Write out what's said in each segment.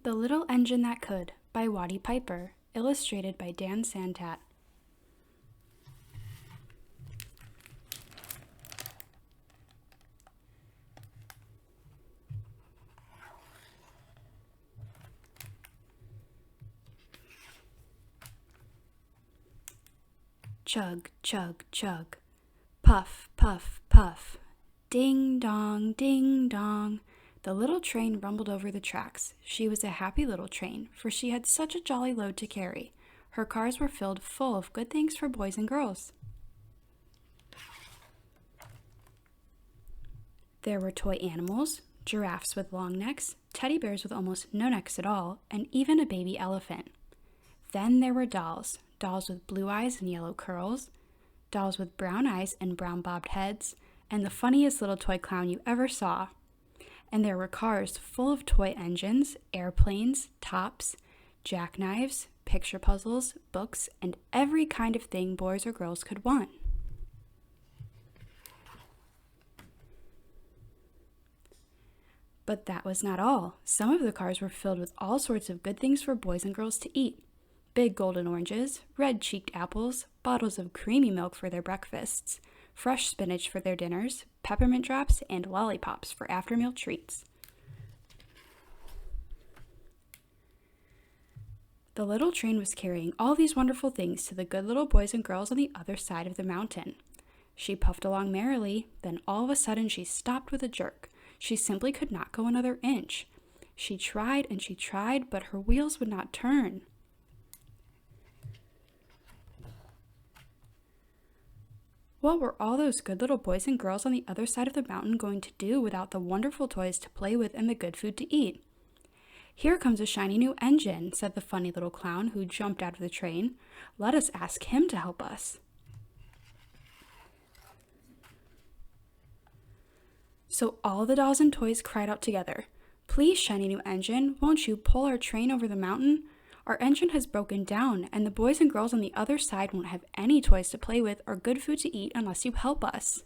The Little Engine That Could by Watty Piper, illustrated by Dan Santat. Chug, chug, chug. Puff, puff, puff. Ding dong, ding dong. The little train rumbled over the tracks. She was a happy little train, for she had such a jolly load to carry. Her cars were filled full of good things for boys and girls. There were toy animals, giraffes with long necks, teddy bears with almost no necks at all, and even a baby elephant. Then there were dolls, dolls with blue eyes and yellow curls, dolls with brown eyes and brown bobbed heads, and the funniest little toy clown you ever saw. And there were cars full of toy engines, airplanes, tops, jackknives, picture puzzles, books, and every kind of thing boys or girls could want. But that was not all. Some of the cars were filled with all sorts of good things for boys and girls to eat. Big golden oranges, red-cheeked apples, bottles of creamy milk for their breakfasts, fresh spinach for their dinners, peppermint drops, and lollipops for after-meal treats. The little train was carrying all these wonderful things to the good little boys and girls on the other side of the mountain. She puffed along merrily, then all of a sudden she stopped with a jerk. She simply could not go another inch. She tried and she tried, but her wheels would not turn. What were all those good little boys and girls on the other side of the mountain going to do without the wonderful toys to play with and the good food to eat? "Here comes a shiny new engine," said the funny little clown who jumped out of the train. "Let us ask him to help us." So all the dolls and toys cried out together, "Please, shiny new engine, won't you pull our train over the mountain? Our engine has broken down, and the boys and girls on the other side won't have any toys to play with or good food to eat unless you help us."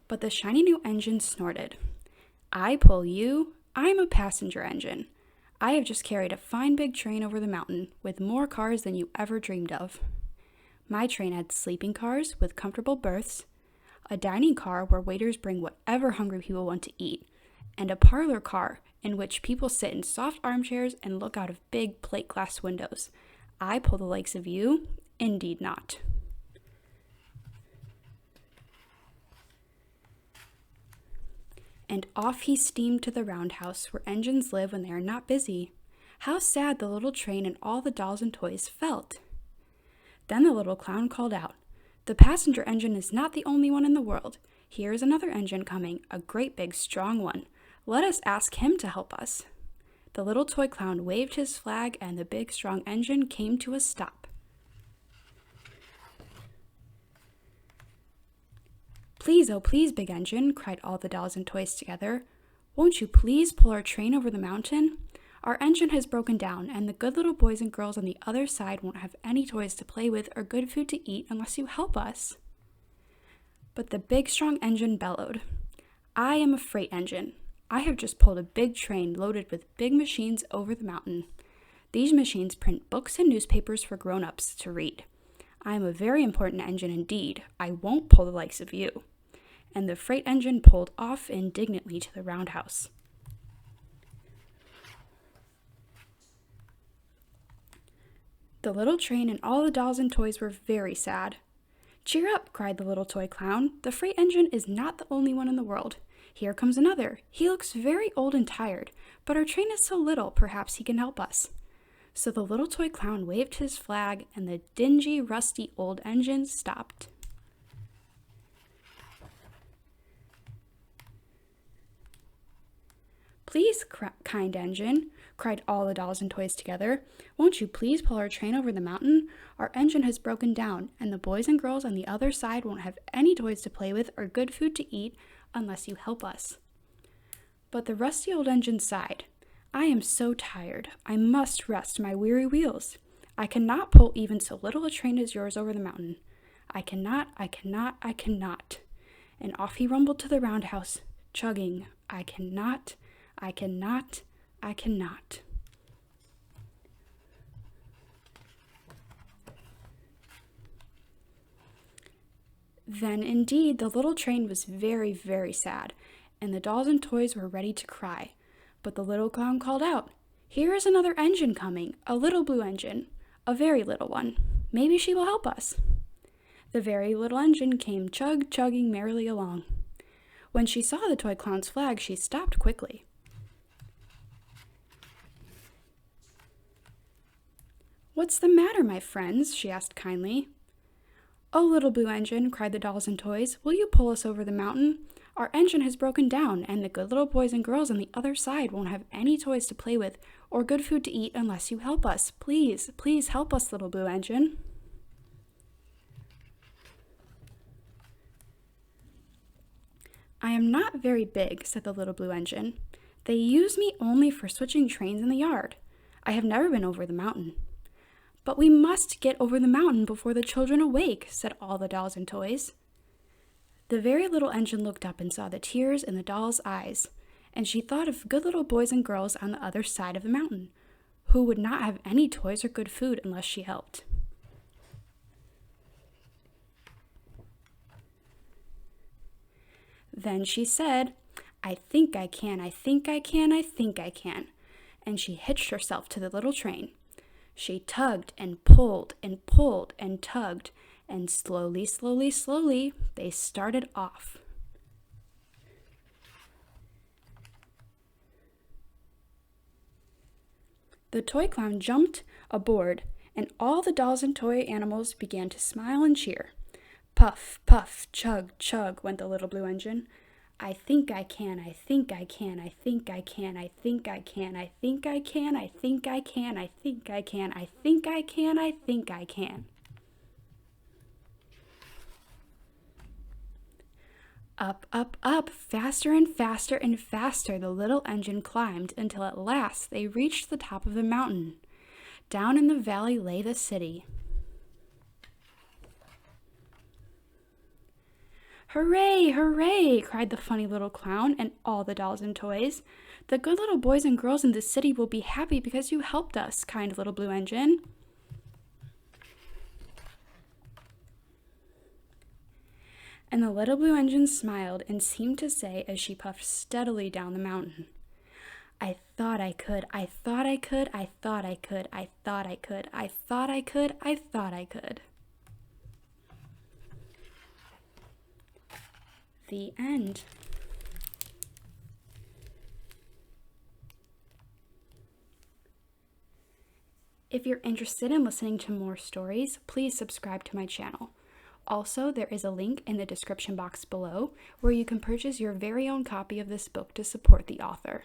But the shiny new engine snorted. "I pull you. I'm a passenger engine. I have just carried a fine big train over the mountain with more cars than you ever dreamed of. My train had sleeping cars with comfortable berths, a dining car where waiters bring whatever hungry people want to eat, and a parlor car in which people sit in soft armchairs and look out of big plate glass windows. I pull the likes of you? Indeed not." And off he steamed to the roundhouse where engines live when they are not busy. How sad the little train and all the dolls and toys felt. Then the little clown called out, "The passenger engine is not the only one in the world. Here is another engine coming, a great big strong one. Let us ask him to help us." The little toy clown waved his flag and the big strong engine came to a stop. "Please, oh please, big engine," cried all the dolls and toys together. "Won't you please pull our train over the mountain? Our engine has broken down, and the good little boys and girls on the other side won't have any toys to play with or good food to eat unless you help us." But the big strong engine bellowed, "I am a freight engine. I have just pulled a big train loaded with big machines over the mountain. These machines print books and newspapers for grown-ups to read. I am a very important engine indeed. I won't pull the likes of you." And the freight engine pulled off indignantly to the roundhouse. The little train and all the dolls and toys were very sad. "Cheer up," cried the little toy clown. "The freight engine is not the only one in the world. Here comes another. He looks very old and tired, but our train is so little, perhaps he can help us." So the little toy clown waved his flag, and the dingy, rusty old engine stopped. "Please, kind engine," cried all the dolls and toys together, "won't you please pull our train over the mountain? Our engine has broken down, and the boys and girls on the other side won't have any toys to play with or good food to eat unless you help us." But the rusty old engine sighed. "I am so tired. I must rest my weary wheels. I cannot pull even so little a train as yours over the mountain. I cannot. And off he rumbled to the roundhouse, chugging, I cannot. Then indeed the little train was very, very sad, and the dolls and toys were ready to cry. But the little clown called out, "Here is another engine coming, a little blue engine, a very little one. Maybe she will help us." The very little engine came chugging merrily along. When she saw the toy clown's flag, she stopped quickly. "What's the matter, my friends?" she asked kindly. "Oh, little blue engine," cried the dolls and toys, "will you pull us over the mountain? Our engine has broken down, and the good little boys and girls on the other side won't have any toys to play with or good food to eat unless you help us. Please, please help us, little blue engine." "I am not very big," said the little blue engine. "They use me only for switching trains in the yard. I have never been over the mountain." "But we must get over the mountain before the children awake," said all the dolls and toys. The very little engine looked up and saw the tears in the doll's eyes, and she thought of good little boys and girls on the other side of the mountain, who would not have any toys or good food unless she helped. Then she said, "I think I can, I think I can, I think I can," and she hitched herself to the little train. She tugged and pulled and pulled and tugged, and slowly, slowly, slowly, they started off. The toy clown jumped aboard, and all the dolls and toy animals began to smile and cheer. Puff, puff, chug, chug went the little blue engine. "I think I can, I think I can, I think I can, I think I can, I think I can, I think I can, I think I can, I think I can, I think I can." Up, up, up, faster and faster and faster the little engine climbed until at last they reached the top of the mountain. Down in the valley lay the city. "Hooray, hooray!" cried the funny little clown and all the dolls and toys. "The good little boys and girls in the city will be happy because you helped us, kind little blue engine." And the little blue engine smiled and seemed to say as she puffed steadily down the mountain, "I thought I could, I thought I could, I thought I could, I thought I could, I thought I could, I thought I could." The end. If you're interested in listening to more stories, please subscribe to my channel. Also, there is a link in the description box below where you can purchase your very own copy of this book to support the author.